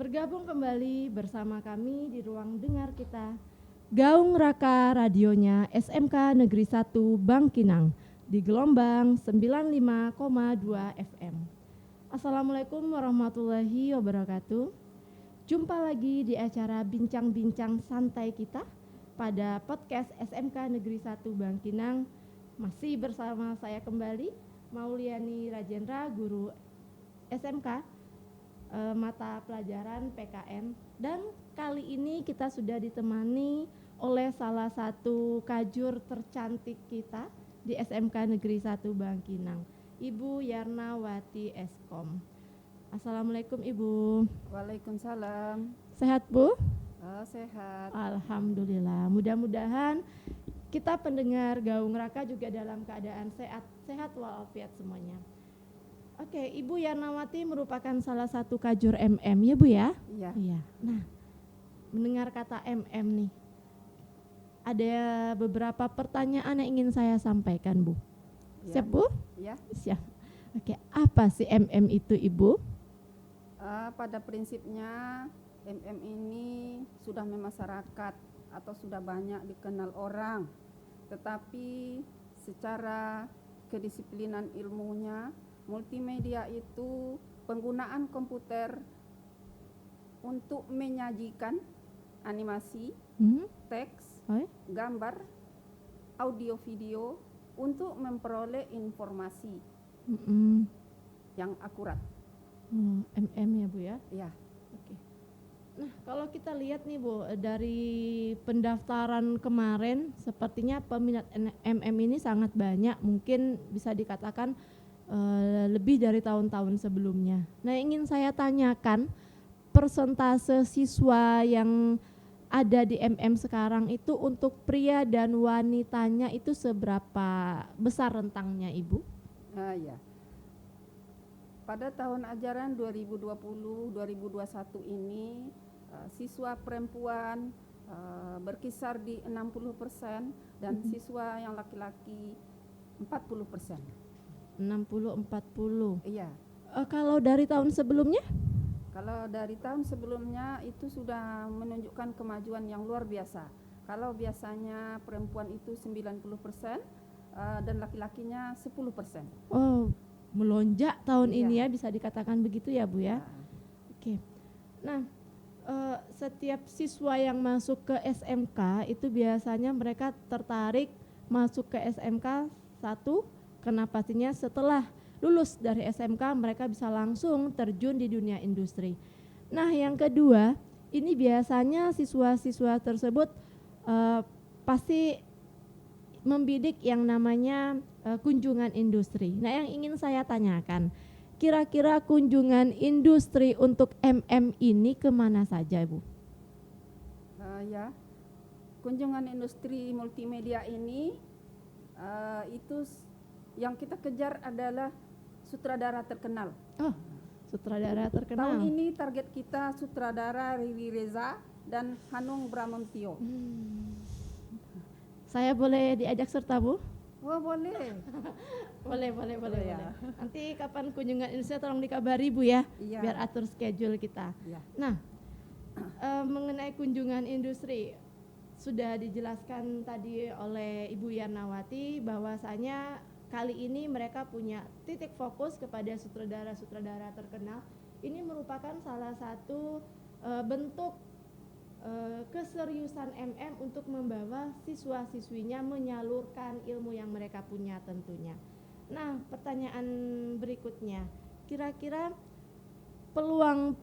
Bergabung kembali bersama kami di ruang dengar kita Gaung Raka radionya SMK Negeri 1 Bangkinang di gelombang 95,2 FM. Assalamualaikum warahmatullahi wabarakatuh. Jumpa lagi di acara bincang-bincang santai kita pada podcast SMK Negeri 1 Bangkinang. Masih bersama saya kembali Mauliani Rajendra, guru SMK mata pelajaran PKN, dan kali ini kita sudah ditemani oleh salah satu kajur tercantik kita di SMK Negeri 1 Bangkinang, Ibu Yarnawati Eskom. Assalamualaikum Ibu. Waalaikumsalam. Sehat Bu? Sehat. Alhamdulillah. Mudah-mudahan kita pendengar Gaung Raka juga dalam keadaan sehat walafiat semuanya. Oke, Ibu Yarnawati merupakan salah satu kajur MM ya Bu ya? Iya. Nah, mendengar kata MM nih, ada beberapa pertanyaan yang ingin saya sampaikan Bu. Ya. Siap Bu? Ya. Siap. Oke, apa sih MM itu Ibu? Pada prinsipnya MM ini sudah memasyarakat atau sudah banyak dikenal orang, tetapi secara kedisiplinan ilmunya, multimedia itu penggunaan komputer untuk menyajikan animasi, teks, gambar, audio, video untuk memperoleh informasi yang akurat. MM ya Bu ya? Ya. Oke. Nah, kalau kita lihat nih Bu, dari pendaftaran kemarin sepertinya peminat MM ini sangat banyak, mungkin bisa dikatakan lebih dari tahun-tahun sebelumnya. Nah, ingin saya tanyakan persentase siswa yang ada di MM sekarang itu untuk pria dan wanitanya itu seberapa besar rentangnya Ibu? Ya. Pada tahun ajaran 2020-2021 ini siswa perempuan berkisar di 60% dan siswa yang laki-laki 40%. 60-40. Iya. Kalau dari tahun sebelumnya? Kalau dari tahun sebelumnya itu sudah menunjukkan kemajuan yang luar biasa. Kalau biasanya perempuan itu 90% dan laki-lakinya 10%. Oh, melonjak tahun Iya. ini ya, bisa dikatakan begitu ya Bu ya? Oke. Nah, setiap siswa yang masuk ke SMK itu biasanya mereka tertarik masuk ke SMK satu, karena pastinya setelah lulus dari SMK mereka bisa langsung terjun di dunia industri. Nah, yang kedua, ini biasanya siswa-siswa tersebut pasti membidik yang namanya kunjungan industri. Nah, yang ingin saya tanyakan, kira-kira kunjungan industri untuk MM ini kemana saja Bu? Ya, kunjungan industri multimedia ini itu yang kita kejar adalah sutradara terkenal. Oh, sutradara terkenal. Tahun ini target kita sutradara Riri Reza dan Hanung Bramantyo. Saya boleh diajak serta Bu? Wah, boleh. Boleh. Ya. Nanti kapan kunjungan industri tolong dikabari Bu ya, Iya. biar atur schedule kita. Ya. Nah, mengenai kunjungan industri sudah dijelaskan tadi oleh Ibu Yarnawati bahwasanya kali ini mereka punya titik fokus kepada sutradara-sutradara terkenal. Ini merupakan salah satu bentuk keseriusan MM untuk membawa siswa-siswinya menyalurkan ilmu yang mereka punya tentunya. Nah, pertanyaan berikutnya, kira-kira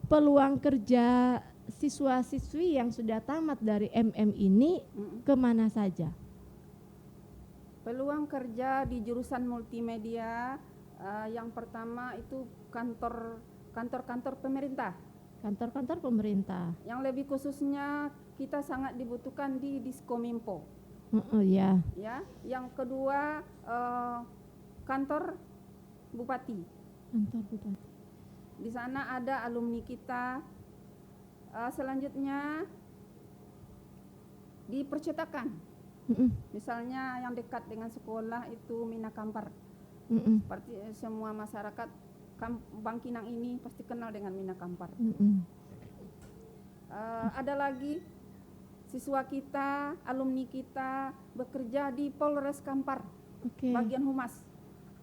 peluang kerja siswa-siswi yang sudah tamat dari MM ini kemana saja? Peluang kerja di jurusan multimedia yang pertama itu kantor-kantor pemerintah. Kantor-kantor pemerintah. Yang lebih khususnya kita sangat dibutuhkan di Diskominfo. Ya. Ya. Yang kedua kantor bupati. Kantor bupati. Di sana ada alumni kita. Selanjutnya di percetakan. Misalnya yang dekat dengan sekolah itu Mina Kampar. Seperti semua masyarakat Bangkinang ini pasti kenal dengan Mina Kampar. Ada lagi siswa kita, alumni kita bekerja di Polres Kampar, Oke. bagian humas.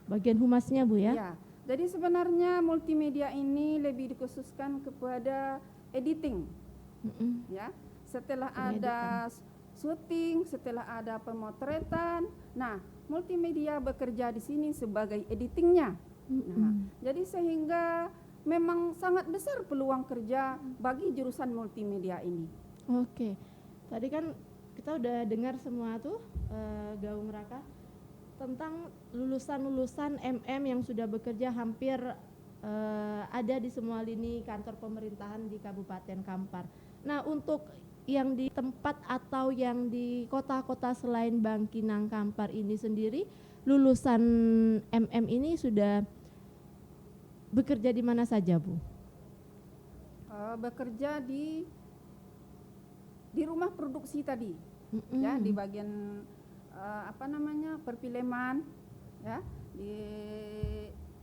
Bagian humasnya Bu ya? Ya, jadi sebenarnya multimedia ini lebih dikhususkan kepada editing, Mm-mm. ya. Setelah Pengeditan. ada syuting, setelah ada pemotretan, nah multimedia bekerja di sini sebagai editingnya. Nah, jadi sehingga memang sangat besar peluang kerja bagi jurusan multimedia ini. Oke. Tadi kan kita udah dengar semua tuh Gaung Raka tentang lulusan-lulusan MM yang sudah bekerja hampir ada di semua lini kantor pemerintahan di Kabupaten Kampar. Nah, untuk yang di tempat atau yang di kota-kota selain Bangkinang Kampar ini sendiri, lulusan MM ini sudah bekerja di mana saja, Bu? Bekerja di rumah produksi tadi, ya, di bagian perfilman, ya.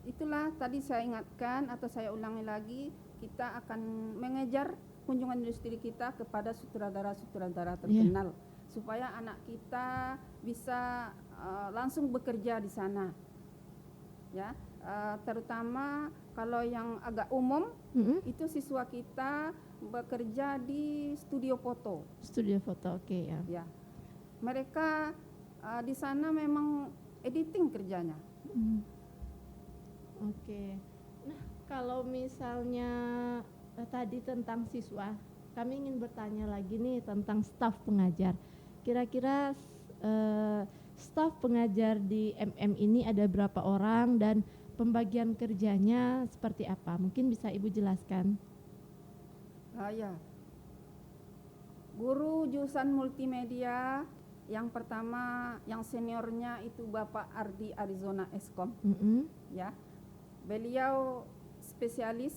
Itulah tadi saya ingatkan atau saya ulangi lagi, kita akan mengejar kunjungan industri kita kepada sutradara-sutradara terkenal, supaya anak kita bisa langsung bekerja di sana, ya. Terutama kalau yang agak umum, itu siswa kita bekerja di studio foto. Studio foto, oke ya. Ya, mereka di sana memang editing kerjanya. Oke. Nah, kalau misalnya tadi tentang siswa, kami ingin bertanya lagi nih tentang staf pengajar. Kira-kira staf pengajar di MM ini ada berapa orang dan pembagian kerjanya seperti apa? Mungkin bisa Ibu jelaskan. Ya, guru jurusan multimedia yang pertama, yang seniornya itu Bapak Ardi Arizona Eskom, ya. Beliau spesialis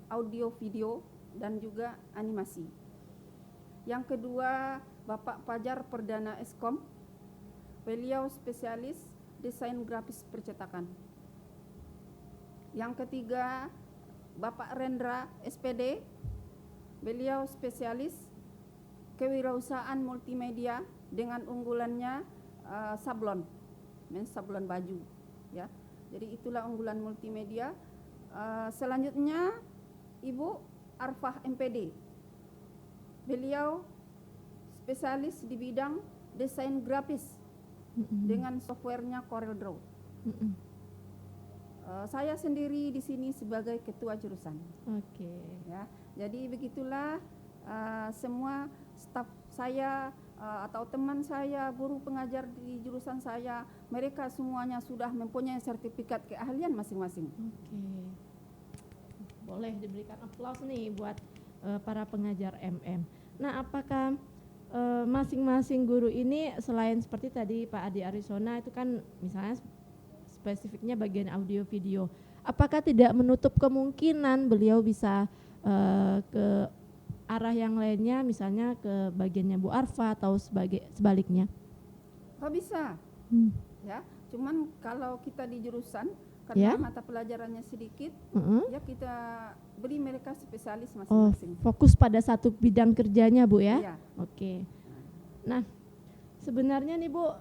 audio video dan juga animasi. Yang kedua, Bapak Fajar Perdana Eskom, beliau spesialis desain grafis percetakan. Yang ketiga, Bapak Rendra SPD, beliau spesialis kewirausahaan multimedia dengan unggulannya sablon baju, ya. Jadi itulah unggulan multimedia. Selanjutnya Ibu Arfah MPD, beliau spesialis di bidang desain grafis dengan softwarenya CorelDRAW. Saya sendiri di sini sebagai ketua jurusan. Oke. Ya, jadi begitulah semua staf saya atau teman saya, guru pengajar di jurusan saya, mereka semuanya sudah mempunyai sertifikat keahlian masing-masing. Oke. Boleh diberikan aplaus nih buat para pengajar MM. Nah, apakah masing-masing guru ini selain seperti tadi Pak Adi Arizona itu kan misalnya spesifiknya bagian audio video, apakah tidak menutup kemungkinan beliau bisa ke arah yang lainnya, misalnya ke bagiannya Bu Arfa atau sebaliknya? Oh, bisa, ya. Cuman kalau kita di jurusan karena mata pelajarannya sedikit, ya kita beri mereka spesialis masing-masing. Fokus pada satu bidang kerjanya, Bu ya? Iya. Oke. Nah, sebenarnya nih Bu,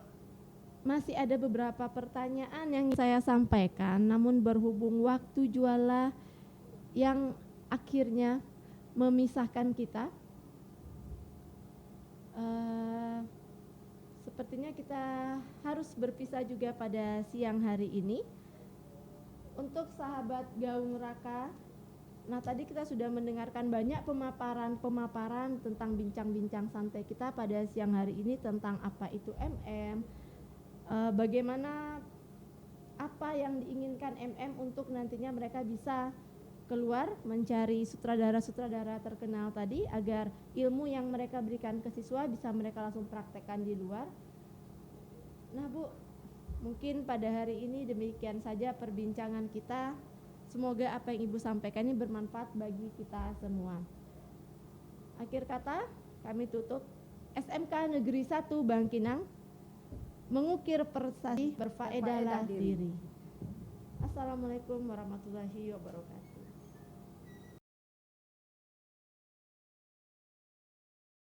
masih ada beberapa pertanyaan yang saya sampaikan, namun berhubung waktu jualah yang akhirnya memisahkan kita, sepertinya kita harus berpisah juga pada siang hari ini. Untuk sahabat Gaung Raka, nah tadi kita sudah mendengarkan banyak pemaparan tentang bincang-bincang santai kita pada siang hari ini tentang apa itu MM, bagaimana apa yang diinginkan MM untuk nantinya mereka bisa keluar mencari sutradara-sutradara terkenal tadi, agar ilmu yang mereka berikan ke siswa bisa mereka langsung praktekkan di luar. Nah Bu, mungkin pada hari ini demikian saja perbincangan kita. Semoga apa yang Ibu sampaikan ini bermanfaat bagi kita semua. Akhir kata, kami tutup. SMK Negeri 1 Bangkinang, mengukir prestasi, berfaedahlah diri. Assalamualaikum warahmatullahi wabarakatuh.